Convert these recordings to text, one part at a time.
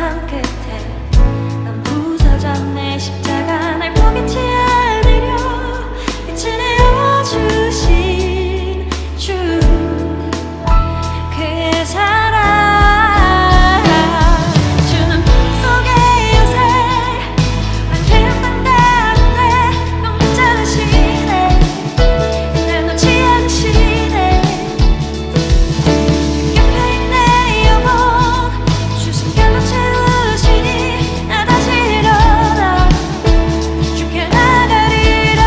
산 끝에 난 부서졌네. 십자가 날 포기치 않으려 빛을 내어주신 주, 그의 사랑. 주는 품속의 요새 황폐한 땅 가운데 꽉 붙잡으시네. 날 놓지 않으시네. 옆에 있네 영원 주 숨결로 채우시니 나 다시 일어나 주께 나가리라.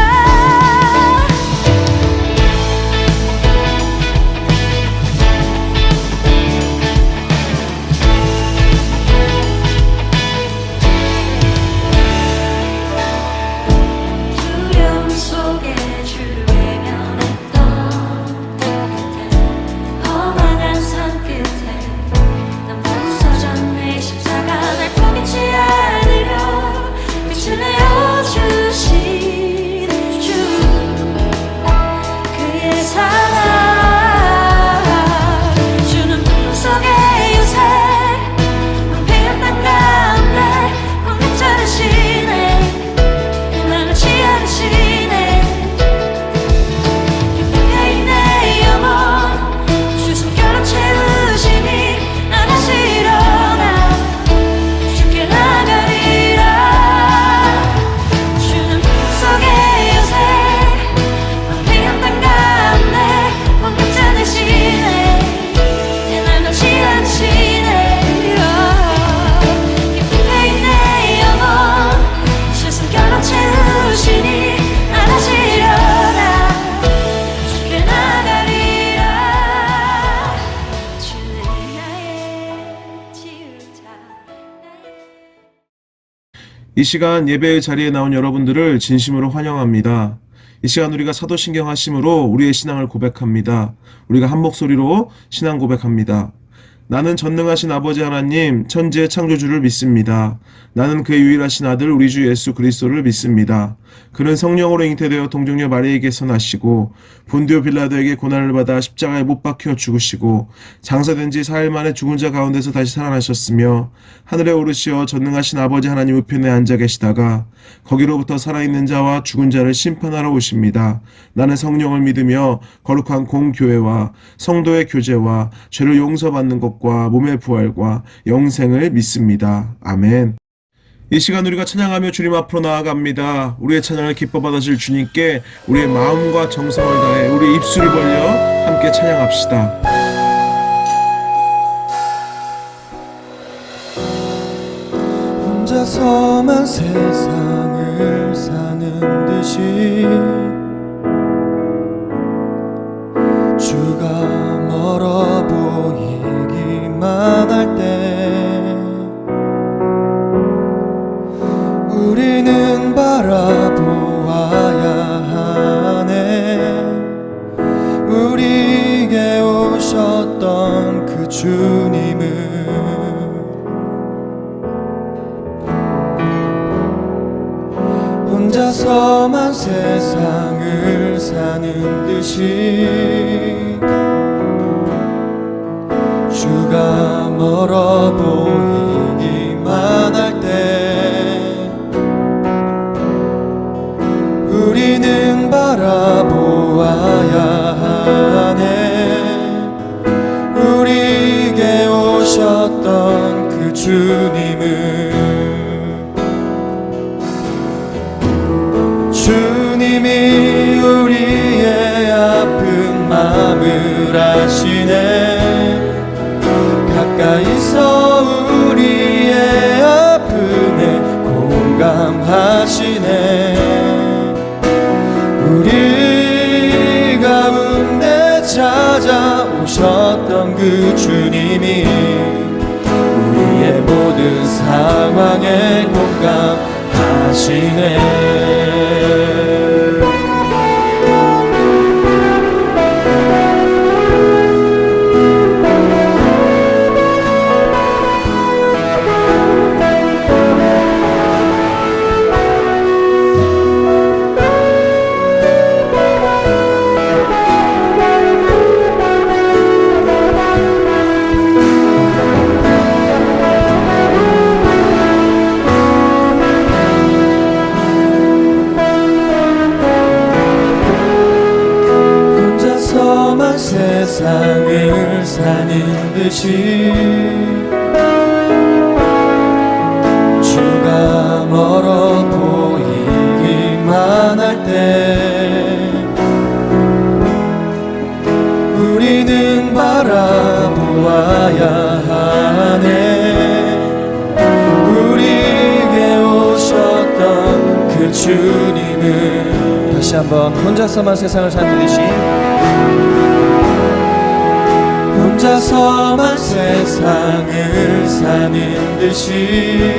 두려움 속에 주를 외면했던 그때 험한 산 끝에 난 부서졌네. 십자가 날 포기치 않으려 빛을 내어주신 주, 그의 사랑. 주는 품속의 요새 황폐한 땅 가운데 꽉 붙잡으시네. 날 놓지 않으시네. 옆에 있네 영원 주 숨결로 채우시니 나 다시 일어나 주께 나가리라. 주는 품속의 요새 황폐한 땅 가운데 꽉 붙잡으시네. 날 놓지 않으시네. 옆에 있네 영원 주 숨결로 채우시니 나 다시 일어나 주께 나가리라. 주는 나의 치유자. 이 시간 예배의 자리에 나온 여러분들을 진심으로 환영합니다. 이 시간 우리가 사도신경 하심으로 우리의 신앙을 고백합니다. 우리가 한 목소리로 신앙 고백합니다. 나는 전능하신 아버지 하나님 천지의 창조주를 믿습니다. 나는 그의 유일하신 아들 우리 주 예수 그리스도를 믿습니다. 그는 성령으로 잉태되어 동정녀 마리아에게서 나시고 본디오 빌라도에게 고난을 받아 십자가에 못 박혀 죽으시고 장사된 지 4일 만에 죽은 자 가운데서 다시 살아나셨으며 하늘에 오르시어 전능하신 아버지 하나님 우편에 앉아 계시다가 거기로부터 살아있는 자와 죽은 자를 심판하러 오십니다. 나는 성령을 믿으며 거룩한 공교회와 성도의 교제와 죄를 용서받는 것과 몸의 부활과 영생을 믿습니다. 아멘. 이 시간 우리가 찬양하며 주님 앞으로 나아갑니다. 우리의 찬양을 기뻐 받으실 주님께 우리의 마음과 정성을 다해 우리 입술을 벌려 함께 찬양합시다. 혼자서만 세상을 사는 듯이 주가 멀어 보이기만 할 때 우리는 바라보아야 하네. 우리에게 오셨던 그 주님은 혼자서만 세상을 사는 듯이 주가 멀어 보이기만 할 때 우리는 바라보아야 하네. 우리에게 오셨던 그 주님이 우리의 아픈 마음을 아시네. 가까이서 우리의 아픔에 공감하시네. 우리 가운데 찾아오셨던 그 주님이 우리의 모든 상황에 공감하시네. 세상을 사는 듯이 주가 멀어 보이기만 할 때 우리는 바라보아야 하네. 우리에게 오셨던 그 주님을 다시 한번 혼자서만 세상을 사는 듯이 혼자서만 세상을 사는 듯이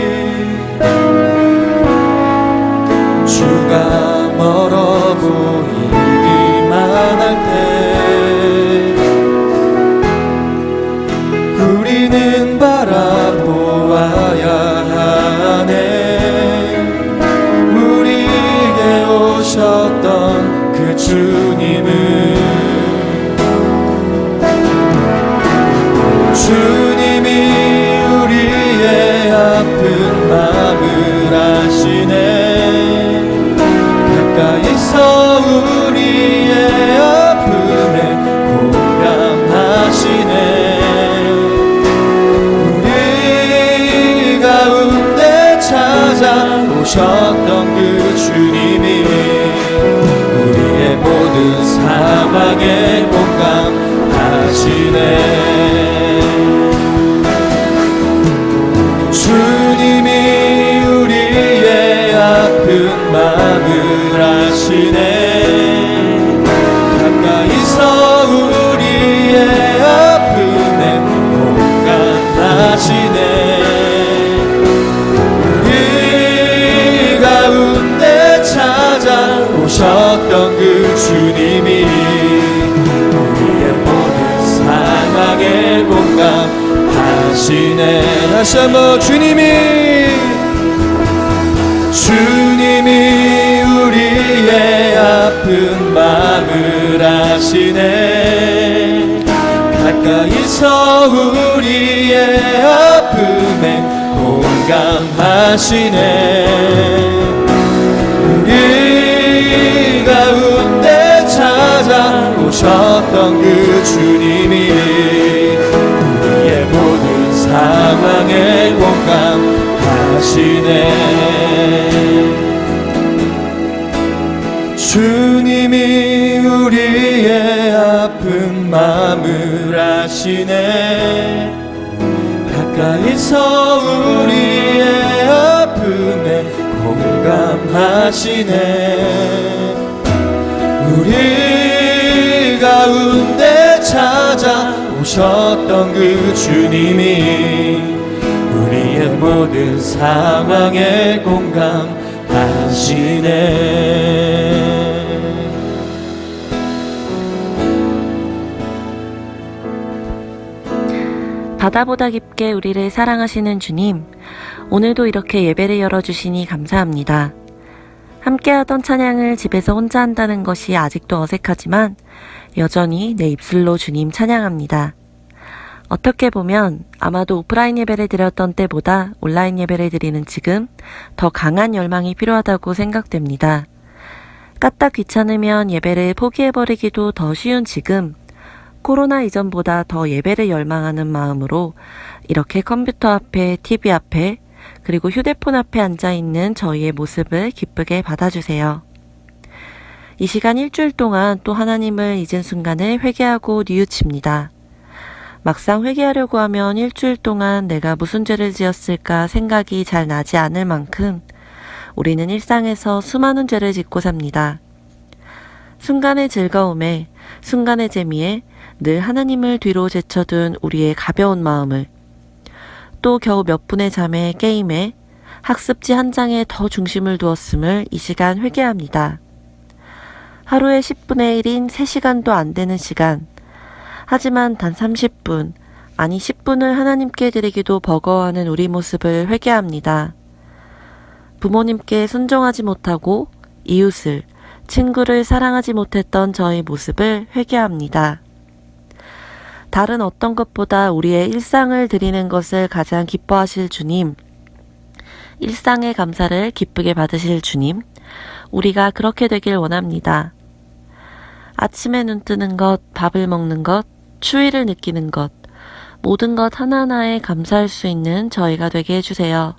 주가 멀어 보이기만 할 때 우리는 바라보아야 하네. 우리에게 오셨던 그 주님을 주님이 우리의 아픈 마음을 아시네. 가까이서 우리의 아픔에 공감하시네. 우리 가운데 찾아오셨던 그 주님이 우리의 모든 상황에 공감하시네. 주님이 우리의 아픈 마음을 아시네. 가까이서 우리의 아픔에 공감하시네. 우리 가운데 찾아오셨던 그 주님이 우리의 모든 상황에 공감하시네. 다시 한번 주님이 우리의 아픈 마음을 아시네. 가까이서 우리의 아픔에 공감하시네. 우리 가운데 찾아오셨던 그 주님이 우리의 모든 상황에 공감하시네. 주님이 우리의 아픈 마음을 아시네. 가까이서 우리의 아픔에 공감하시네. 우리 가운데 찾아오셨던 그 주님이 우리의 모든 상황에 공감하시네. 바다보다 깊게 우리를 사랑하시는 주님, 오늘도 이렇게 예배를 열어주시니 감사합니다. 함께하던 찬양을 집에서 혼자 한다는 것이 아직도 어색하지만 여전히 내 입술로 주님 찬양합니다. 어떻게 보면 아마도 오프라인 예배를 드렸던 때보다 온라인 예배를 드리는 지금 더 강한 열망이 필요하다고 생각됩니다. 까딱 귀찮으면 예배를 포기해버리기도 더 쉬운 지금, 코로나 이전보다 더 예배를 열망하는 마음으로 이렇게 컴퓨터 앞에, TV 앞에, 그리고 휴대폰 앞에 앉아있는 저희의 모습을 기쁘게 받아주세요. 이 시간 일주일 동안 또 하나님을 잊은 순간을 회개하고 뉘우칩니다. 막상 회개하려고 하면 일주일 동안 내가 무슨 죄를 지었을까 생각이 잘 나지 않을 만큼 우리는 일상에서 수많은 죄를 짓고 삽니다. 순간의 즐거움에, 순간의 재미에 늘 하나님을 뒤로 제쳐둔 우리의 가벼운 마음을, 또 겨우 몇 분의 잠에 게임에, 학습지 한 장에 더 중심을 두었음을 이 시간 회개합니다. 하루의 10분의 1인 3시간도 안 되는 시간, 하지만 단 30분, 아니 10분을 하나님께 드리기도 버거워하는 우리 모습을 회개합니다. 부모님께 순종하지 못하고 이웃을, 친구를 사랑하지 못했던 저의 모습을 회개합니다. 다른 어떤 것보다 우리의 일상을 드리는 것을 가장 기뻐하실 주님, 일상의 감사를 기쁘게 받으실 주님, 우리가 그렇게 되길 원합니다. 아침에 눈 뜨는 것, 밥을 먹는 것, 추위를 느끼는 것, 모든 것 하나하나에 감사할 수 있는 저희가 되게 해주세요.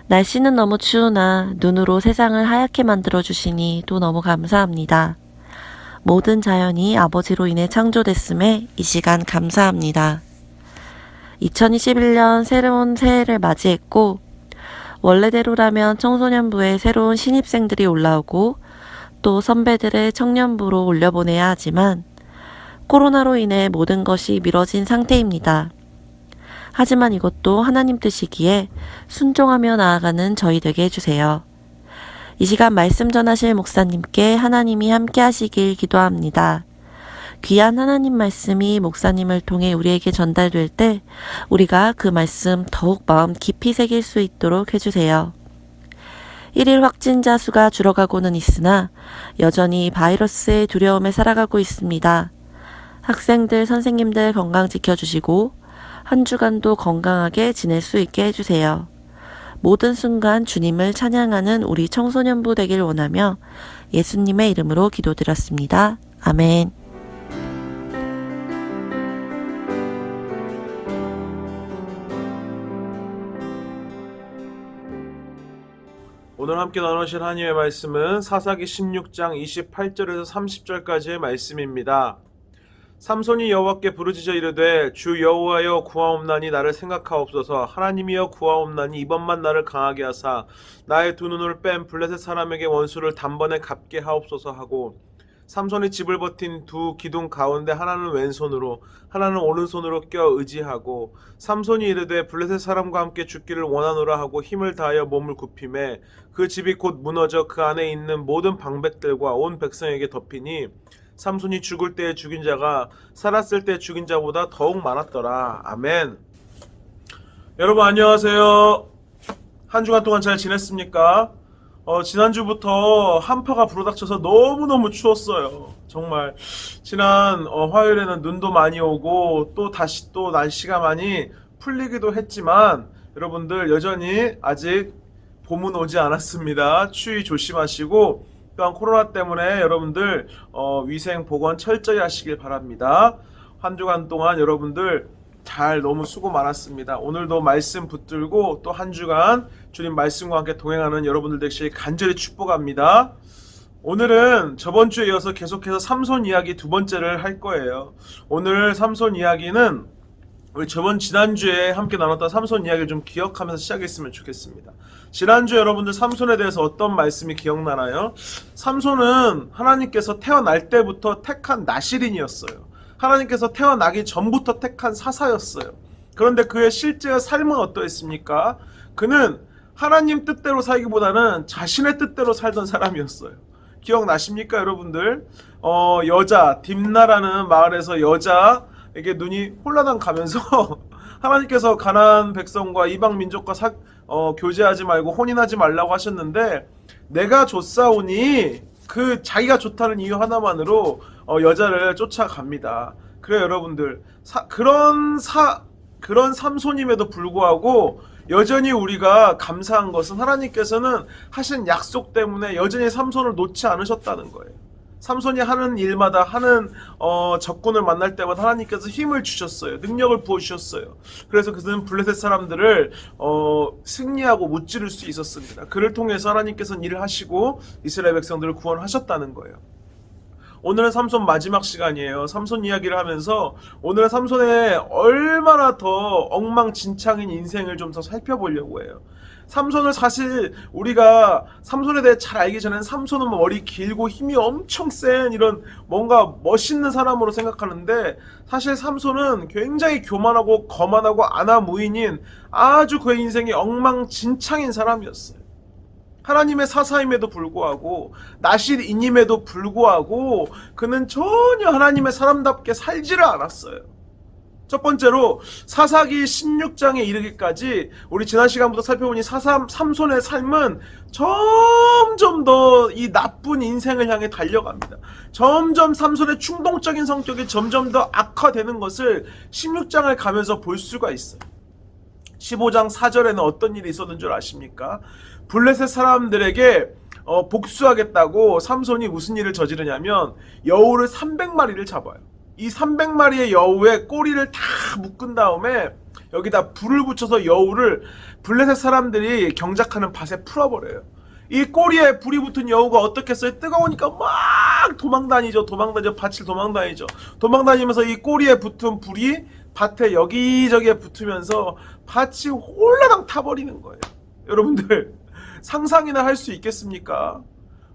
날씨는 너무 추우나 눈으로 세상을 하얗게 만들어주시니 또 너무 감사합니다. 모든 자연이 아버지로 인해 창조됐음에 이 시간 감사합니다. 2021년 새로운 새해를 맞이했고 원래대로라면 청소년부에 새로운 신입생들이 올라오고 또 선배들의 청년부로 올려보내야 하지만 코로나로 인해 모든 것이 미뤄진 상태입니다. 하지만 이것도 하나님 뜻이기에 순종하며 나아가는 저희 되게 해주세요. 이 시간 말씀 전하실 목사님께 하나님이 함께 하시길 기도합니다. 귀한 하나님 말씀이 목사님을 통해 우리에게 전달될 때 우리가 그 말씀 더욱 마음 깊이 새길 수 있도록 해주세요. 1일 확진자 수가 줄어가고는 있으나 여전히 바이러스의 두려움에 살아가고 있습니다. 학생들, 선생님들 건강 지켜주시고 한 주간도 건강하게 지낼 수 있게 해주세요. 모든 순간 주님을 찬양하는 우리 청소년부 되길 원하며 예수님의 이름으로 기도드렸습니다. 아멘. 오늘 함께 나누실 하나님의 말씀은 사사기 16장 28절에서 30절까지의 말씀입니다. 삼손이 여호와께 부르짖어 이르되 주 여호와여 구하옵나니 나를 생각하옵소서. 하나님이여 구하옵나니 이번만 나를 강하게 하사 나의 두 눈을 뺀 블레셋 사람에게 원수를 단번에 갚게 하옵소서 하고 삼손이 집을 버틴 두 기둥 가운데 하나는 왼손으로 하나는 오른손으로 껴 의지하고 삼손이 이르되 블레셋 사람과 함께 죽기를 원하노라 하고 힘을 다하여 몸을 굽히매 그 집이 곧 무너져 그 안에 있는 모든 방백들과 온 백성에게 덮이니 삼손이 죽을 때에 죽인 자가 살았을 때 죽인 자보다 더욱 많았더라. 아멘. 여러분 안녕하세요. 한 주간 동안 잘 지냈습니까? 지난주부터 한파가 불어닥쳐서 너무너무 추웠어요. 정말 지난 화요일에는 눈도 많이 오고 또 다시 또 날씨가 많이 풀리기도 했지만 여러분들 여전히 아직 봄은 오지 않았습니다. 추위 조심하시고 또한 코로나 때문에 여러분들 위생 보건 철저히 하시길 바랍니다. 한 주간 동안 여러분들 잘 너무 수고 많았습니다. 오늘도 말씀 붙들고 또 한 주간 주님 말씀과 함께 동행하는 여러분들 되시길 간절히 축복합니다. 오늘은 저번 주에 이어서 계속해서 삼손 이야기 두 번째를 할 거예요. 오늘 삼손 이야기는 우리 지난주에 함께 나눴던 삼손 이야기를 좀 기억하면서 시작했으면 좋겠습니다. 지난주에 여러분들 삼손에 대해서 어떤 말씀이 기억나나요? 삼손은 하나님께서 태어날 때부터 택한 나실인이었어요. 하나님께서 태어나기 전부터 택한 사사였어요. 그런데 그의 실제의 삶은 어떠했습니까? 그는 하나님 뜻대로 살기보다는 자신의 뜻대로 살던 사람이었어요. 기억나십니까 여러분들? 여자 딥나라는 마을에서 여자에게 눈이 홀라당 가면서 하나님께서 가나안 백성과 이방 민족과 교제하지 말고 혼인하지 말라고 하셨는데 내가 좋사오니 그 자기가 좋다는 이유 하나만으로 여자를 쫓아갑니다. 그래요 여러분들 그런 삼손임에도 불구하고 여전히 우리가 감사한 것은 하나님께서는 하신 약속 때문에 여전히 삼손을 놓지 않으셨다는 거예요. 삼손이 하는 일마다 하는 적군을 만날 때마다 하나님께서 힘을 주셨어요. 능력을 부어주셨어요. 그래서 그는 블레셋 사람들을 승리하고 무찌를 수 있었습니다. 그를 통해서 하나님께서는 일을 하시고 이스라엘 백성들을 구원하셨다는 거예요. 오늘은 삼손 마지막 시간이에요. 삼손 이야기를 하면서 오늘은 삼손의 얼마나 더 엉망진창인 인생을 좀 더 살펴보려고 해요. 삼손을 사실 우리가 삼손에 대해 잘 알기 전에는 삼손은 머리 길고 힘이 엄청 센 이런 뭔가 멋있는 사람으로 생각하는데 사실 삼손은 굉장히 교만하고 거만하고 아나무인인 아주 그의 인생이 엉망진창인 사람이었어요. 하나님의 사사임에도 불구하고 나실인임에도 불구하고 그는 전혀 하나님의 사람답게 살지를 않았어요. 첫 번째로 사사기 16장에 이르기까지 우리 지난 시간부터 살펴보니 삼손의 삶은 점점 더 이 나쁜 인생을 향해 달려갑니다. 점점 삼손의 충동적인 성격이 점점 더 악화되는 것을 16장을 가면서 볼 수가 있어요. 15장 4절에는 어떤 일이 있었는 줄 아십니까? 블레셋 사람들에게 복수하겠다고 삼손이 무슨 일을 저지르냐면 여우를 300마리를 잡아요. 이 300마리의 여우의 꼬리를 다 묶은 다음에 여기다 불을 붙여서 여우를 블레셋 사람들이 경작하는 밭에 풀어버려요. 이 꼬리에 불이 붙은 여우가 어떻게 했어요? 뜨거우니까 막 도망다니죠. 밭을 도망다니면서 이 꼬리에 붙은 불이 밭에 여기저기에 붙으면서 밭이 홀라당 타버리는 거예요. 여러분들 상상이나 할 수 있겠습니까?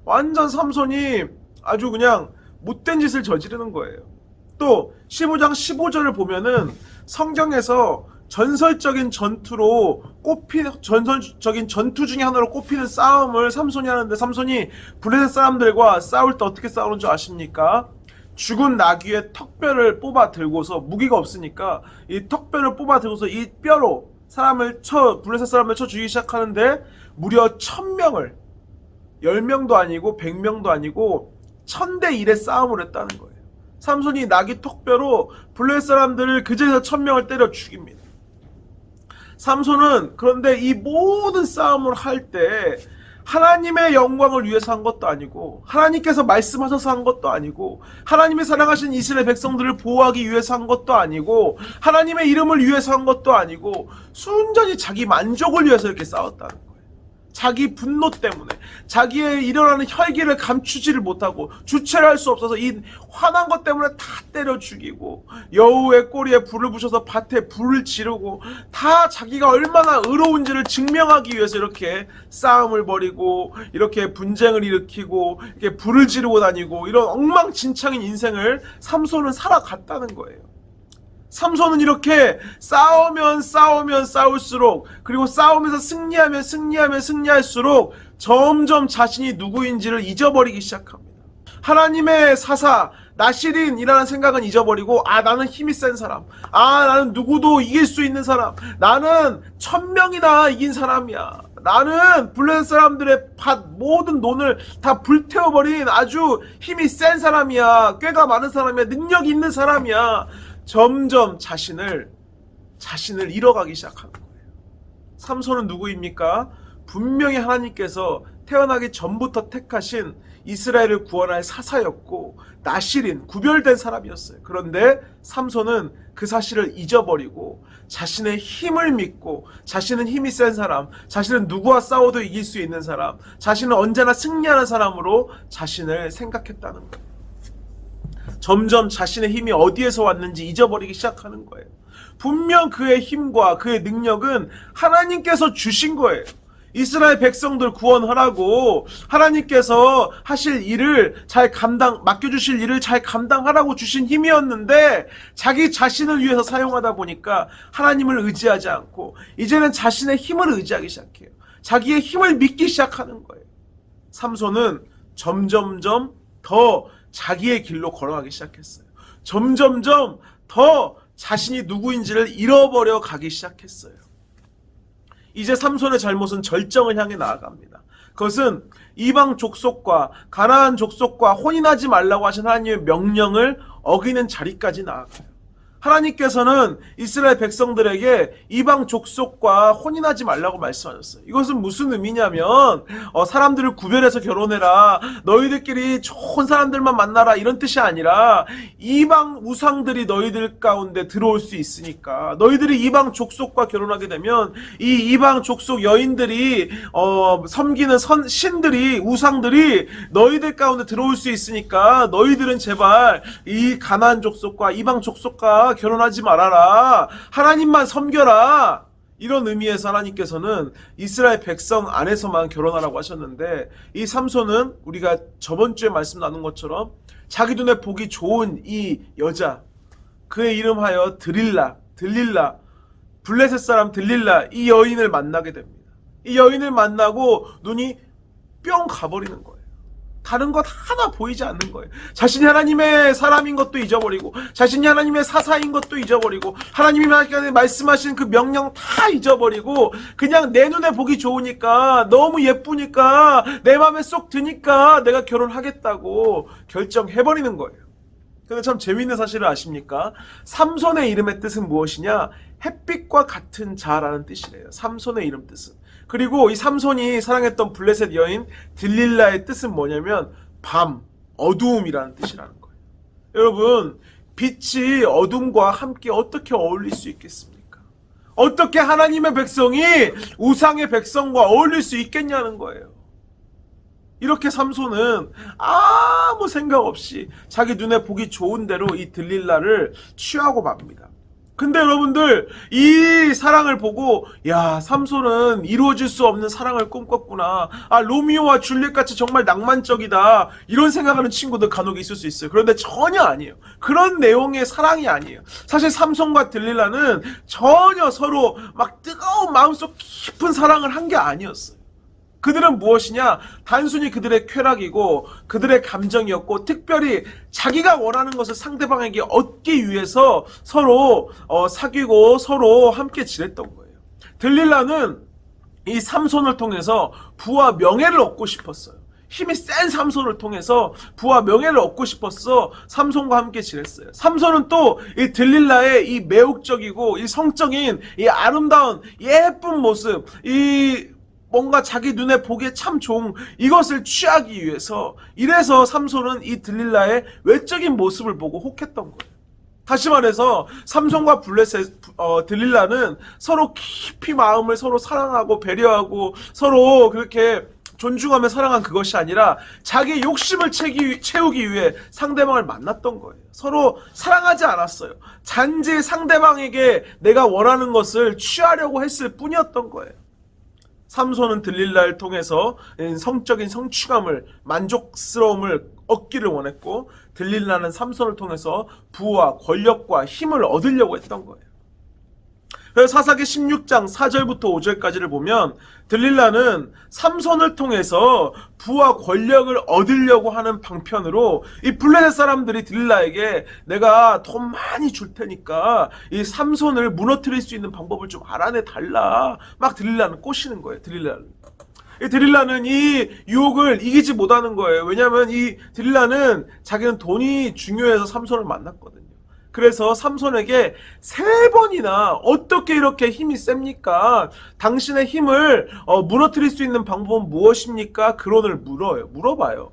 완전 삼손이 아주 그냥 못된 짓을 저지르는 거예요. 또 15장 15절을 보면은 성경에서 전설적인 전투 중에 하나로 꼽히는 싸움을 삼손이 하는데, 삼손이 블레셋 사람들과 싸울 때 어떻게 싸우는 줄 아십니까? 죽은 나귀의 턱뼈를 뽑아 들고서, 무기가 없으니까 이 턱뼈를 뽑아 들고서 이 뼈로 블레셋 사람을 쳐 죽이기 시작하는데, 무려 1000명을, 10명도 아니고 100명도 아니고 1000대 1의 싸움을 했다는 거예요. 삼손이 나귀 턱뼈로 블레셋 사람들을 그 자리에서 1000명을 때려 죽입니다. 삼손은 그런데 이 모든 싸움을 할 때 하나님의 영광을 위해서 한 것도 아니고, 하나님께서 말씀하셔서 한 것도 아니고, 하나님이 사랑하신 이스라엘 백성들을 보호하기 위해서 한 것도 아니고, 하나님의 이름을 위해서 한 것도 아니고, 순전히 자기 만족을 위해서 이렇게 싸웠다는 거예요. 자기 분노 때문에, 자기의 일어나는 혈기를 감추지를 못하고 주체를 할 수 없어서 이 화난 것 때문에 다 때려 죽이고, 여우의 꼬리에 불을 붙여서 밭에 불을 지르고, 다 자기가 얼마나 의로운지를 증명하기 위해서 이렇게 싸움을 벌이고, 이렇게 분쟁을 일으키고, 이렇게 불을 지르고 다니고, 이런 엉망진창인 인생을 삼손은 살아갔다는 거예요. 삼손은 이렇게 싸우면 싸울수록, 그리고 싸우면서 승리하면 승리할수록 점점 자신이 누구인지를 잊어버리기 시작합니다. 하나님의 사사 나시린이라는 생각은 잊어버리고, 나는 힘이 센 사람, 나는 누구도 이길 수 있는 사람, 나는 1000명이나 이긴 사람이야, 나는 블레셋 사람들의 밭 모든 논을 다 불태워버린 아주 힘이 센 사람이야, 꾀가 많은 사람이야, 능력이 있는 사람이야. 점점 자신을 잃어가기 시작하는 거예요. 삼손은 누구입니까? 분명히 하나님께서 태어나기 전부터 택하신 이스라엘을 구원할 사사였고, 나시린, 구별된 사람이었어요. 그런데 삼손은 그 사실을 잊어버리고 자신의 힘을 믿고, 자신은 힘이 센 사람, 자신은 누구와 싸워도 이길 수 있는 사람, 자신은 언제나 승리하는 사람으로 자신을 생각했다는 거예요. 점점 자신의 힘이 어디에서 왔는지 잊어버리기 시작하는 거예요. 분명 그의 힘과 그의 능력은 하나님께서 주신 거예요. 이스라엘 백성들 구원하라고 하나님께서 하실 일을 맡겨주실 일을 잘 감당하라고 주신 힘이었는데, 자기 자신을 위해서 사용하다 보니까 하나님을 의지하지 않고 이제는 자신의 힘을 의지하기 시작해요. 자기의 힘을 믿기 시작하는 거예요. 삼손은 점점점 더 자기의 길로 걸어가기 시작했어요. 점점점 더 자신이 누구인지를 잃어버려 가기 시작했어요. 이제 삼손의 잘못은 절정을 향해 나아갑니다. 그것은 이방 족속과 가나안 족속과 혼인하지 말라고 하신 하나님의 명령을 어기는 자리까지 나아가요. 하나님께서는 이스라엘 백성들에게 이방 족속과 혼인하지 말라고 말씀하셨어요. 이것은 무슨 의미냐면, 사람들을 구별해서 결혼해라, 너희들끼리 좋은 사람들만 만나라, 이런 뜻이 아니라, 이방 우상들이 너희들 가운데 들어올 수 있으니까, 너희들이 이방 족속과 결혼하게 되면 이 이방 족속 여인들이 섬기는 신들이, 우상들이 너희들 가운데 들어올 수 있으니까, 너희들은 제발 이 가나안 족속과 이방 족속과 결혼하지 말아라, 하나님만 섬겨라, 이런 의미에서 하나님께서는 이스라엘 백성 안에서만 결혼하라고 하셨는데, 이 삼손은 우리가 저번 주에 말씀 나눈 것처럼 자기 눈에 보기 좋은 이 여자, 그의 이름하여 들릴라, 블레셋 사람 들릴라, 이 여인을 만나게 됩니다. 이 여인을 만나고 눈이 뿅 가버리는 거예요. 다른 것 하나 보이지 않는 거예요. 자신이 하나님의 사람인 것도 잊어버리고, 자신이 하나님의 사사인 것도 잊어버리고, 하나님이 말씀하신 그 명령 다 잊어버리고, 그냥 내 눈에 보기 좋으니까, 너무 예쁘니까, 내 마음에 쏙 드니까 내가 결혼하겠다고 결정해버리는 거예요. 근데 참 재미있는 사실을 아십니까? 삼손의 이름의 뜻은 무엇이냐? 햇빛과 같은 자라는 뜻이래요. 삼손의 이름 뜻은. 그리고 이 삼손이 사랑했던 블레셋 여인 들릴라의 뜻은 뭐냐면 밤, 어두움이라는 뜻이라는 거예요. 여러분, 빛이 어둠과 함께 어떻게 어울릴 수 있겠습니까? 어떻게 하나님의 백성이 우상의 백성과 어울릴 수 있겠냐는 거예요. 이렇게 삼손은 아무 생각 없이 자기 눈에 보기 좋은 대로 이 들릴라를 취하고 맙니다. 근데 여러분들, 이 사랑을 보고 야, 삼손은 이루어질 수 없는 사랑을 꿈꿨구나, 로미오와 줄리엣 같이 정말 낭만적이다, 이런 생각하는 친구들 간혹 있을 수 있어요. 그런데 전혀 아니에요. 그런 내용의 사랑이 아니에요. 사실 삼손과 들릴라는 전혀 서로 막 뜨거운 마음속 깊은 사랑을 한 게 아니었어요. 그들은 무엇이냐? 단순히 그들의 쾌락이고 그들의 감정이었고, 특별히 자기가 원하는 것을 상대방에게 얻기 위해서 서로 사귀고 서로 함께 지냈던 거예요. 들릴라는 이 삼손을 통해서 부와 명예를 얻고 싶었어요. 힘이 센 삼손을 통해서 부와 명예를 얻고 싶었어 삼손과 함께 지냈어요. 삼손은 또 이 들릴라의 이 매혹적이고 이 성적인 이 아름다운 예쁜 모습, 이 뭔가 자기 눈에 보기에 참 좋은 이것을 취하기 위해서, 이래서 삼손은 이 들릴라의 외적인 모습을 보고 혹했던 거예요. 다시 말해서 삼손과 들릴라는 서로 깊이 마음을 서로 사랑하고 배려하고 서로 그렇게 존중하며 사랑한 그것이 아니라 자기 욕심을 채우기 위해 상대방을 만났던 거예요. 서로 사랑하지 않았어요. 단지 상대방에게 내가 원하는 것을 취하려고 했을 뿐이었던 거예요. 삼손은 들릴라를 통해서 성적인 성취감을, 만족스러움을 얻기를 원했고, 들릴라는 삼손을 통해서 부와 권력과 힘을 얻으려고 했던 거예요. 그래서 사사기 16장 4절부터 5절까지를 보면 들릴라는 삼손을 통해서 부와 권력을 얻으려고 하는 방편으로 이 블레셋 사람들이 들릴라에게 내가 돈 많이 줄 테니까 이 삼손을 무너뜨릴 수 있는 방법을 좀 알아내 달라, 막 들릴라는 꼬시는 거예요. 들릴라는 이 유혹을 이기지 못하는 거예요. 왜냐하면 이 들릴라는 자기는 돈이 중요해서 삼손을 만났거든요. 그래서 삼손에게 3번이나 어떻게 이렇게 힘이 셉니까? 당신의 힘을 무너뜨릴 수 있는 방법은 무엇입니까? 그론을 물어봐요.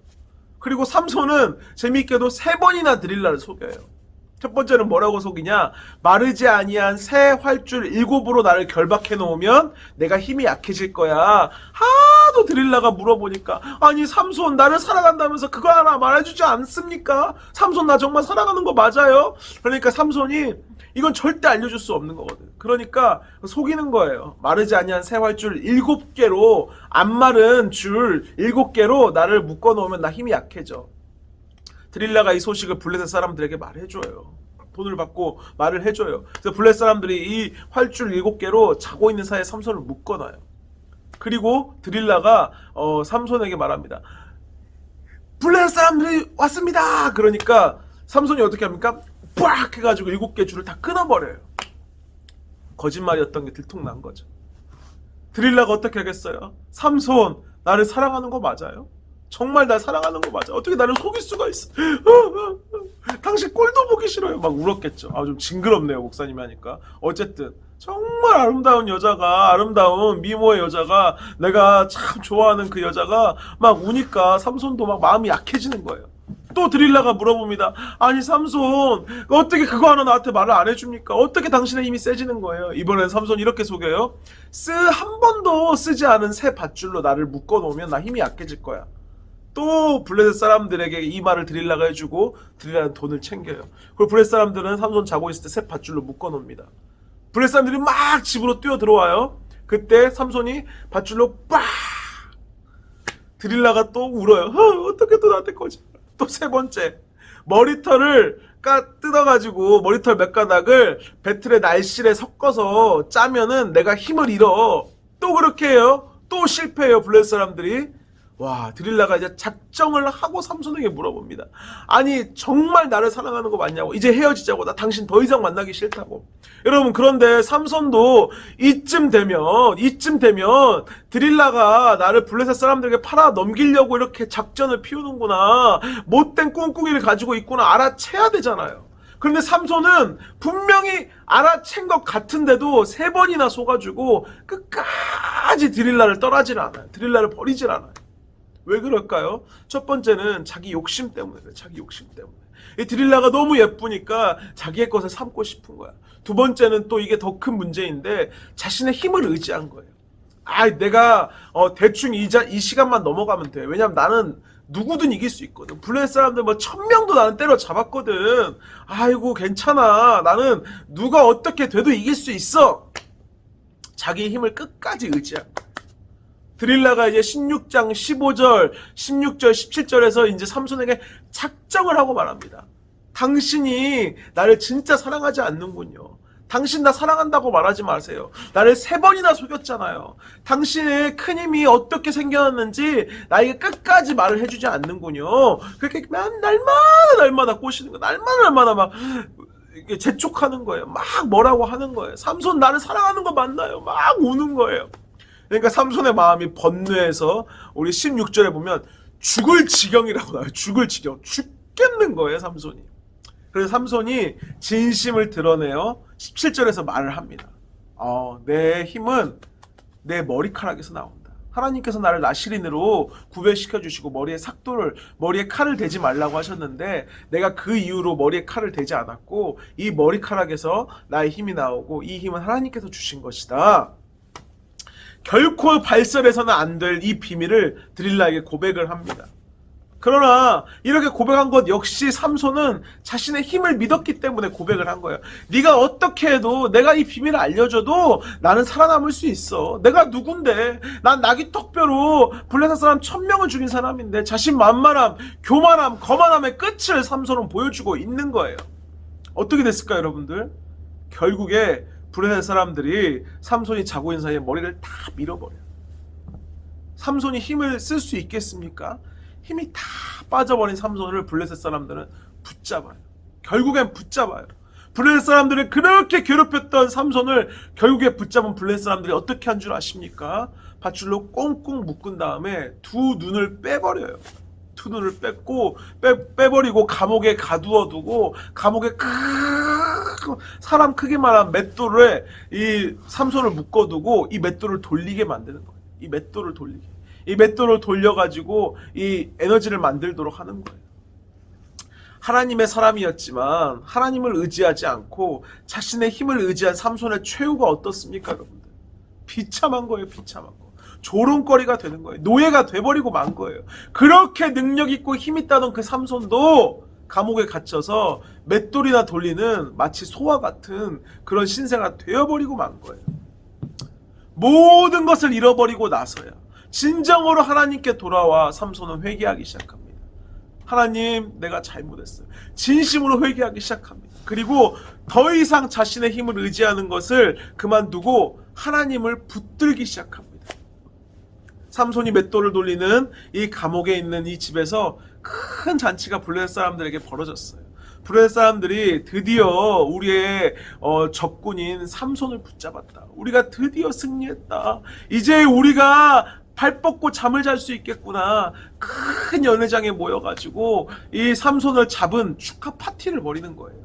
그리고 삼손은 재미있게도 3번이나 들릴라를 속여요. 첫 번째는 뭐라고 속이냐? 마르지 아니한 새 활줄 7으로 나를 결박해 놓으면 내가 힘이 약해질 거야. 하도 들릴라가 물어보니까, 아니 삼손 나를 사랑한다면서 그거 하나 말해주지 않습니까? 삼손 나 정말 사랑하는 거 맞아요? 그러니까 삼손이 이건 절대 알려줄 수 없는 거거든. 그러니까 속이는 거예요. 마르지 아니한 새 활줄 7개로, 안 마른 줄 7개로 나를 묶어 놓으면 나 힘이 약해져. 들릴라가 이 소식을 블레셋 사람들에게 말해줘요. 돈을 받고 말을 해줘요. 그래서 블레셋 사람들이 이 활줄 7개로 자고 있는 사이에 삼손을 묶어놔요. 그리고 들릴라가 삼손에게 말합니다. 블레셋 사람들이 왔습니다. 그러니까 삼손이 어떻게 합니까? 빡 해가지고 7개 줄을 다 끊어버려요. 거짓말이었던 게 들통난 거죠. 들릴라가 어떻게 하겠어요? 삼손 나를 사랑하는 거 맞아요? 정말 날 사랑하는 거 맞아? 어떻게 나를 속일 수가 있어? 당신 꼴도 보기 싫어요. 막 울었겠죠. 좀 징그럽네요, 목사님이 하니까. 어쨌든 정말 아름다운 여자가, 아름다운 미모의 여자가, 내가 참 좋아하는 그 여자가 막 우니까 삼손도 막 마음이 약해지는 거예요. 또 들릴라가 물어봅니다. 아니 삼손 어떻게 그거 하나 나한테 말을 안 해줍니까? 어떻게 당신의 힘이 세지는 거예요? 이번엔 삼손 이렇게 속여요. 한 번도 쓰지 않은 새 밧줄로 나를 묶어놓으면 나 힘이 약해질 거야. 또 블레셋 사람들에게 이 말을 들릴라가 해주고, 들릴라는 돈을 챙겨요. 그리고 블레셋 사람들은 삼손 자고 있을 때 새 밧줄로 묶어놓습니다. 블레셋 사람들이 막 집으로 뛰어 들어와요. 그때 삼손이 밧줄로 빡! 들릴라가 또 울어요. 어떻게 또 나한테 거짓말. 또 3번째, 머리털을 뜯어가지고 머리털 몇 가닥을 배틀의 날실에 섞어서 짜면은 내가 힘을 잃어. 또 그렇게 해요. 또 실패해요, 블레셋 사람들이. 와, 들릴라가 이제 작정을 하고 삼손에게 물어봅니다. 아니 정말 나를 사랑하는 거 맞냐고, 이제 헤어지자고, 나 당신 더 이상 만나기 싫다고. 여러분, 그런데 삼손도 이쯤 되면 들릴라가 나를 블레셋 사람들에게 팔아 넘기려고 이렇게 작전을 피우는구나, 못된 꿍꿍이를 가지고 있구나 알아채야 되잖아요. 그런데 삼손은 분명히 알아챈 것 같은데도 3번이나 속아주고 끝까지 들릴라를 떠나질 않아요. 들릴라를 버리질 않아요. 왜 그럴까요? 첫 번째는 자기 욕심 때문에 그래요. 자기 욕심 때문에. 이 드릴라가 너무 예쁘니까 자기의 것을 삼고 싶은 거야. 두 번째는 또 이게 더 큰 문제인데 자신의 힘을 의지한 거예요. 내가 대충 이 시간만 넘어가면 돼. 왜냐면 나는 누구든 이길 수 있거든. 블레셋 사람들 뭐 1000명도 나는 때려 잡았거든. 아이고 괜찮아. 나는 누가 어떻게 돼도 이길 수 있어. 자기의 힘을 끝까지 의지한 거야. 드릴라가 이제 16장 15절, 16절, 17절에서 이제 삼손에게 작정을 하고 말합니다. 당신이 나를 진짜 사랑하지 않는군요. 당신 나 사랑한다고 말하지 마세요. 나를 3번이나 속였잖아요. 당신의 큰 힘이 어떻게 생겨났는지 나에게 끝까지 말을 해주지 않는군요. 그렇게 날마다 꼬시는 거예요. 날마다 막 재촉하는 거예요. 막 뭐라고 하는 거예요. 삼손 나를 사랑하는 거 맞나요? 막 우는 거예요. 그러니까 삼손의 마음이 번뇌해서 우리 16절에 보면 죽을 지경이라고 나와요. 죽을 지경. 죽겠는 거예요, 삼손이. 그래서 삼손이 진심을 드러내어 17절에서 말을 합니다. 내 힘은 내 머리카락에서 나온다. 하나님께서 나를 나시린으로 구별시켜 주시고 머리에 칼을 대지 말라고 하셨는데 내가 그 이후로 머리에 칼을 대지 않았고 이 머리카락에서 나의 힘이 나오고 이 힘은 하나님께서 주신 것이다. 결코 발설해서는 안 될 이 비밀을 드릴라에게 고백을 합니다. 그러나 이렇게 고백한 것 역시 삼손은 자신의 힘을 믿었기 때문에 고백을 한 거예요. 네가 어떻게 해도 내가 이 비밀을 알려줘도 나는 살아남을 수 있어. 내가 누군데? 난 나귀 턱뼈로 블레셋 사람 1000명을 죽인 사람인데 자신만만함, 교만함, 거만함의 끝을 삼손은 보여주고 있는 거예요. 어떻게 됐을까요, 여러분들? 결국에 블레셋 사람들이 삼손이 자고 있는 사이에 머리를 다 밀어버려요. 삼손이 힘을 쓸 수 있겠습니까? 힘이 다 빠져버린 삼손을 블레셋 사람들은 붙잡아요. 결국엔 붙잡아요. 블레셋 사람들을 그렇게 괴롭혔던 삼손을 결국에 붙잡은 블레셋 사람들이 어떻게 한 줄 아십니까? 밧줄로 꽁꽁 묶은 다음에 두 눈을 빼버려요. 두 눈을 빼버리고 감옥에 가두어두고 감옥에 사람 크기만한 맷돌에 이 삼손을 묶어두고 이 맷돌을 돌리게 만드는 거예요. 이 맷돌을 돌려가지고 이 에너지를 만들도록 하는 거예요. 하나님의 사람이었지만 하나님을 의지하지 않고 자신의 힘을 의지한 삼손의 최후가 어떻습니까, 여러분들? 비참한 거예요, 비참한 거. 조롱거리가 되는 거예요. 노예가 돼버리고 만 거예요. 그렇게 능력 있고 힘 있다던 그 삼손도 감옥에 갇혀서 맷돌이나 돌리는 마치 소와 같은 그런 신세가 되어버리고 만 거예요. 모든 것을 잃어버리고 나서야 진정으로 하나님께 돌아와 삼손은 회개하기 시작합니다. 하나님, 내가 잘못했어요. 진심으로 회개하기 시작합니다. 그리고 더 이상 자신의 힘을 의지하는 것을 그만두고 하나님을 붙들기 시작합니다. 삼손이 맷돌을 돌리는 이 감옥에 있는 이 집에서 큰 잔치가 블레셋 사람들에게 벌어졌어요. 블레셋 사람들이 드디어 우리의 적군인 삼손을 붙잡았다. 우리가 드디어 승리했다. 이제 우리가 발 뻗고 잠을 잘 수 있겠구나. 큰 연회장에 모여가지고 이 삼손을 잡은 축하 파티를 벌이는 거예요.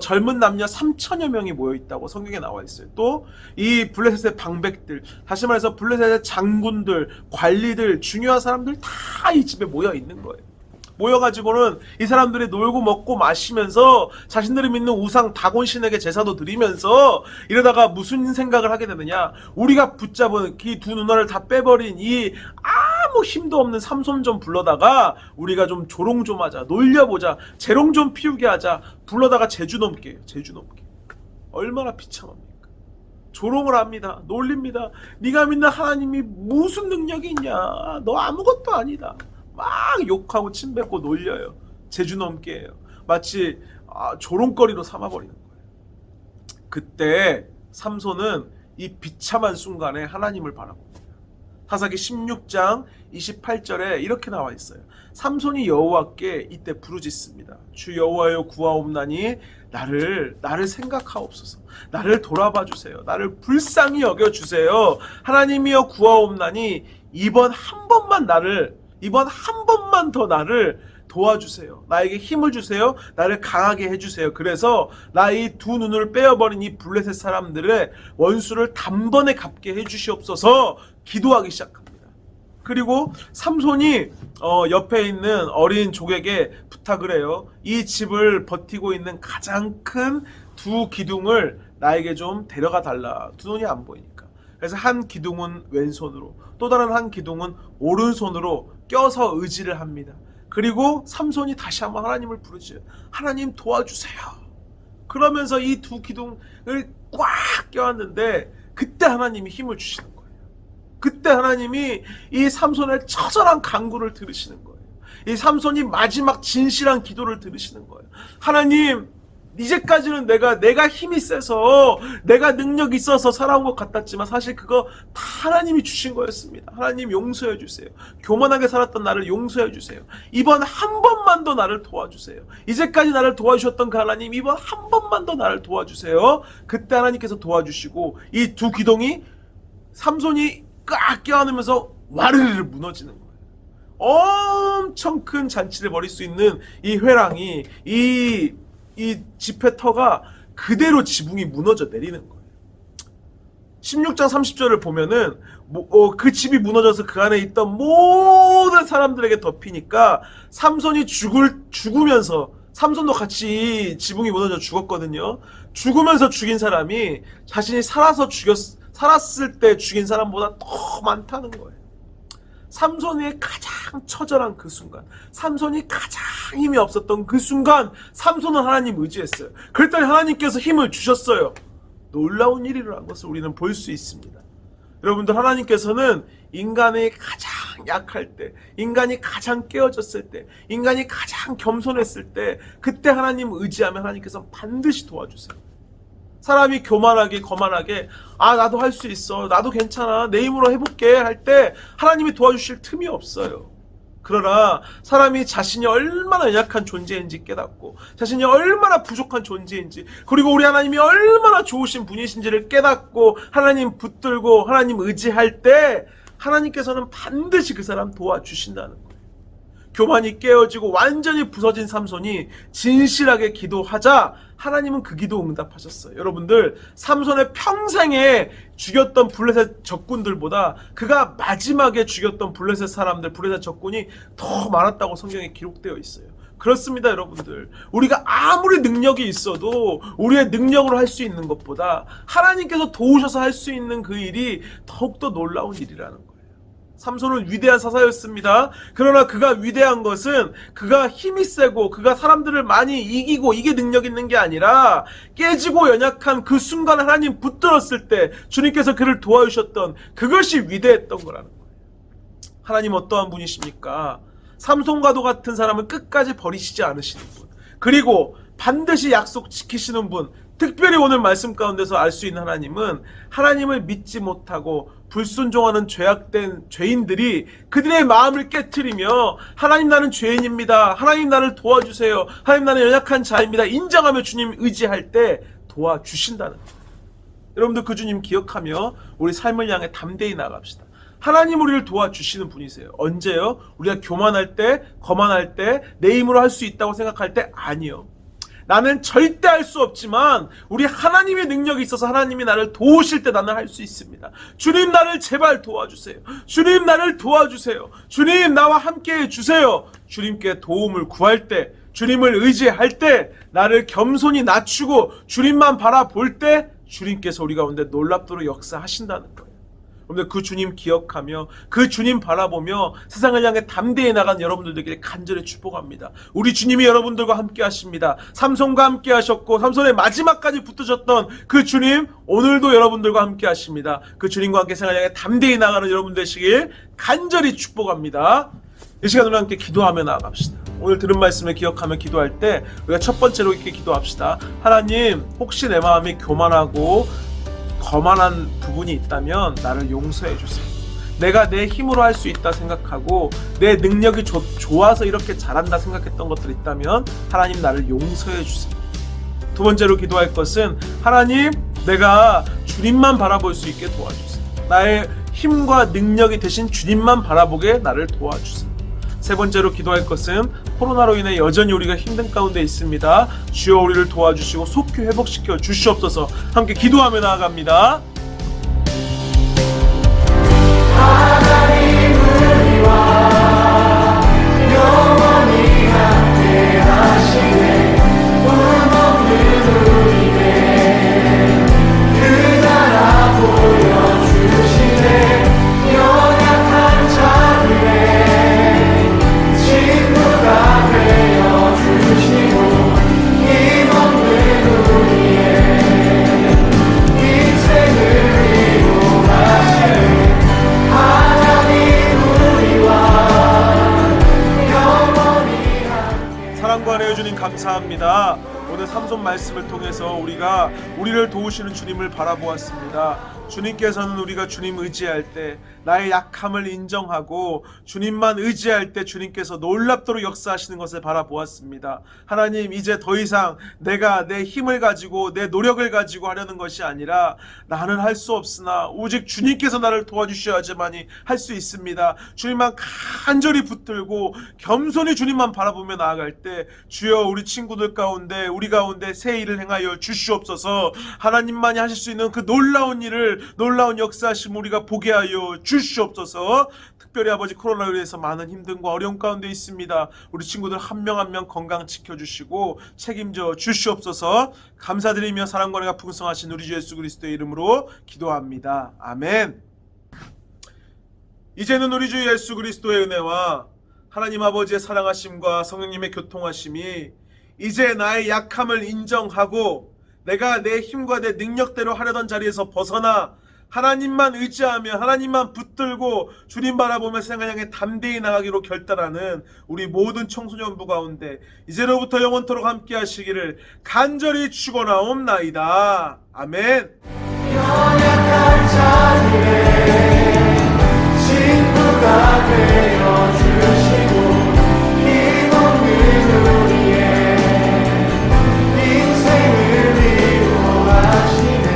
젊은 남녀 3000여 명이 모여있다고 성경에 나와 있어요. 또 이 블레셋의 방백들, 다시 말해서 블레셋의 장군들, 관리들, 중요한 사람들 다 이 집에 모여 있는 거예요. 모여가지고는 이 사람들이 놀고 먹고 마시면서 자신들이 믿는 우상 다곤신에게 제사도 드리면서 이러다가 무슨 생각을 하게 되느냐. 우리가 붙잡은 이 두 누나를 다 빼버린 이 아무 힘도 없는 삼손 좀 불러다가 우리가 좀 조롱 좀 하자. 놀려보자. 재롱 좀 피우게 하자. 불러다가 제주 넘게 해요. 제주 넘게. 얼마나 비참합니까? 조롱을 합니다. 놀립니다. 네가 믿는 하나님이 무슨 능력이 있냐. 너 아무것도 아니다. 막 욕하고 침뱉고 놀려요. 제주 넘게 해요. 마치 조롱거리로 삼아버리는 거예요. 그때 삼손은 이 비참한 순간에 하나님을 바라봅니다. 사사기 16장 28절에 이렇게 나와 있어요. 삼손이 여호와께 이때 부르짖습니다. 주 여호와여 구하옵나니 나를 생각하옵소서. 나를 돌아봐 주세요. 나를 불쌍히 여겨 주세요. 하나님이여 구하옵나니 이번 한 번만 더 나를 도와주세요. 나에게 힘을 주세요. 나를 강하게 해주세요. 그래서 나의 두 눈을 빼어버린 이 블레셋 사람들의 원수를 단번에 갚게 해주시옵소서. 기도하기 시작합니다. 그리고 삼손이 옆에 있는 어린 족에게 부탁을 해요. 이 집을 버티고 있는 가장 큰 두 기둥을 나에게 좀 데려가 달라. 두 눈이 안 보이니까. 그래서 한 기둥은 왼손으로, 또 다른 한 기둥은 오른손으로 껴서 의지를 합니다. 그리고 삼손이 다시 한번 하나님을 부르죠. 하나님 도와주세요. 그러면서 이 두 기둥을 꽉 껴안는데 그때 하나님이 힘을 주시는 거예요. 그때 하나님이 이 삼손의 처절한 간구를 들으시는 거예요. 이 삼손이 마지막 진실한 기도를 들으시는 거예요. 하나님, 이제까지는 내가 힘이 세서 내가 능력이 있어서 살아온 것 같았지만 사실 그거 다 하나님이 주신 거였습니다. 하나님 용서해 주세요. 교만하게 살았던 나를 용서해 주세요. 이번 한 번만 더 나를 도와주세요. 이제까지 나를 도와주셨던 그 하나님, 이번 한 번만 더 나를 도와주세요. 그때 하나님께서 도와주시고 이 두 기둥이 삼손이 꽉 껴안으면서 와르르 무너지는 거예요. 엄청 큰 잔치를 벌일 수 있는 이 회랑이 이 지폐터가 그대로 지붕이 무너져 내리는 거예요. 16장 30절을 보면은 그 집이 무너져서 그 안에 있던 모든 사람들에게 덮이니까 삼손이 죽으면서, 삼손도 같이 지붕이 무너져 죽었거든요. 죽으면서 죽인 사람이 자신이 살았을 때 죽인 사람보다 더 많다는 거예요. 삼손의 가장 처절한 그 순간, 삼손이 가장 힘이 없었던 그 순간 삼손은 하나님 의지했어요. 그랬더니 하나님께서 힘을 주셨어요. 놀라운 일이라는 것을 우리는 볼 수 있습니다. 여러분들, 하나님께서는 인간이 가장 약할 때, 인간이 가장 깨어졌을 때, 인간이 가장 겸손했을 때, 그때 하나님 의지하면 하나님께서 반드시 도와주세요. 사람이 교만하게 거만하게 나도 할 수 있어, 나도 괜찮아, 내 힘으로 해볼게 할 때 하나님이 도와주실 틈이 없어요. 그러나 사람이 자신이 얼마나 연약한 존재인지 깨닫고 자신이 얼마나 부족한 존재인지, 그리고 우리 하나님이 얼마나 좋으신 분이신지를 깨닫고 하나님 붙들고 하나님 의지할 때 하나님께서는 반드시 그 사람 도와주신다는 거예요. 교만이 깨어지고 완전히 부서진 삼손이 진실하게 기도하자 하나님은 그 기도 응답하셨어요. 여러분들, 삼손의 평생에 죽였던 블레셋 적군들보다 그가 마지막에 죽였던 블레셋 사람들, 블레셋 적군이 더 많았다고 성경에 기록되어 있어요. 그렇습니다, 여러분들. 우리가 아무리 능력이 있어도 우리의 능력으로 할 수 있는 것보다 하나님께서 도우셔서 할 수 있는 그 일이 더욱더 놀라운 일이라는 거예요. 삼손은 위대한 사사였습니다. 그러나 그가 위대한 것은 그가 힘이 세고 그가 사람들을 많이 이기고 이게 능력 있는 게 아니라 깨지고 연약한 그 순간 하나님 붙들었을 때 주님께서 그를 도와주셨던 그것이 위대했던 거라는 거예요. 하나님 어떠한 분이십니까? 삼손과도 같은 사람은 끝까지 버리시지 않으시는 분, 그리고 반드시 약속 지키시는 분, 특별히 오늘 말씀 가운데서 알 수 있는 하나님은 하나님을 믿지 못하고 불순종하는 죄악된 죄인들이 그들의 마음을 깨트리며 하나님, 나는 죄인입니다, 하나님 나를 도와주세요, 하나님 나는 연약한 자입니다 인정하며 주님 의지할 때 도와주신다는 거예요. 여러분들, 그 주님 기억하며 우리 삶을 향해 담대히 나갑시다. 하나님 우리를 도와주시는 분이세요. 언제요? 우리가 교만할 때, 거만할 때, 내 힘으로 할 수 있다고 생각할 때? 아니요. 나는 절대 할 수 없지만 우리 하나님의 능력이 있어서 하나님이 나를 도우실 때 나는 할 수 있습니다. 주님, 나를 제발 도와주세요. 주님, 나를 도와주세요. 주님, 나와 함께 해주세요. 주님께 도움을 구할 때, 주님을 의지할 때, 나를 겸손히 낮추고 주님만 바라볼 때 주님께서 우리 가운데 놀랍도록 역사하신다는 거예요. 여러분들, 그 주님 기억하며 그 주님 바라보며 세상을 향해 담대히 나간 여러분들에게 간절히 축복합니다. 우리 주님이 여러분들과 함께 하십니다. 삼손과 함께 하셨고 삼손의 마지막까지 붙으셨던 그 주님 오늘도 여러분들과 함께 하십니다. 그 주님과 함께 세상을 향해 담대히 나가는 여러분 되시길 간절히 축복합니다. 이 시간 우리 함께 기도하며 나아갑시다. 오늘 들은 말씀을 기억하며 기도할 때 우리가 첫 번째로 이렇게 기도합시다. 하나님, 혹시 내 마음이 교만하고 거만한 부분이 있다면 나를 용서해 주세요. 내가 내 힘으로 할 수 있다 생각하고 내 능력이 좋아서 이렇게 잘한다 생각했던 것들이 있다면 하나님, 나를 용서해 주세요. 두 번째로 기도할 것은 하나님, 내가 주님만 바라볼 수 있게 도와주세요. 나의 힘과 능력이 되신 주님만 바라보게 나를 도와주세요. 세 번째로 기도할 것은 코로나로 인해 여전히 우리가 힘든 가운데 있습니다. 주여 우리를 도와주시고 속히 회복시켜 주시옵소서. 함께 기도하며 나아갑니다. 하나님을 삼손 말씀을 통해서 우리가 우리를 도우시는 주님을 바라보았습니다. 주님께서는 우리가 주님 의지할 때 나의 약함을 인정하고 주님만 의지할 때 주님께서 놀랍도록 역사하시는 것을 바라보았습니다. 하나님, 이제 더 이상 내가 내 힘을 가지고 내 노력을 가지고 하려는 것이 아니라 나는 할 수 없으나 오직 주님께서 나를 도와주셔야지만이 할 수 있습니다. 주님만 간절히 붙들고 겸손히 주님만 바라보며 나아갈 때 주여 우리 친구들 가운데 우리 가운데 새 일을 행하여 주시옵소서. 하나님만이 하실 수 있는 그 놀라운 일을 놀라운 역사하심 우리가 보게 하여 주시옵소서. 특별히 아버지 코로나로 인해서 많은 힘듦과 어려움 가운데 있습니다. 우리 친구들 한 명 한 명 건강 지켜주시고 책임져 주시옵소서. 감사드리며 사랑과 은혜가 풍성하신 우리 주 예수 그리스도의 이름으로 기도합니다. 아멘. 이제는 우리 주 예수 그리스도의 은혜와 하나님 아버지의 사랑하심과 성령님의 교통하심이 이제 나의 약함을 인정하고 내가 내 힘과 내 능력대로 하려던 자리에서 벗어나 하나님만 의지하며 하나님만 붙들고 주님 바라보며 세상을 향해 담대히 나가기로 결단하는 우리 모든 청소년부 가운데 이제로부터 영원토록 함께 하시기를 간절히 축원하옵나이다. 아멘. 연약한 자들의 친구가 되어 주시고 힘없는 우리의 인생을 위로하시네.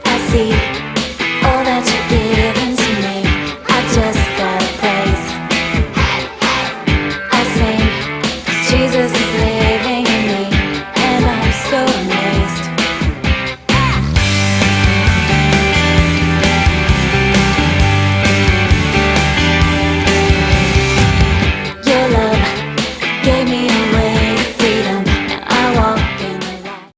I see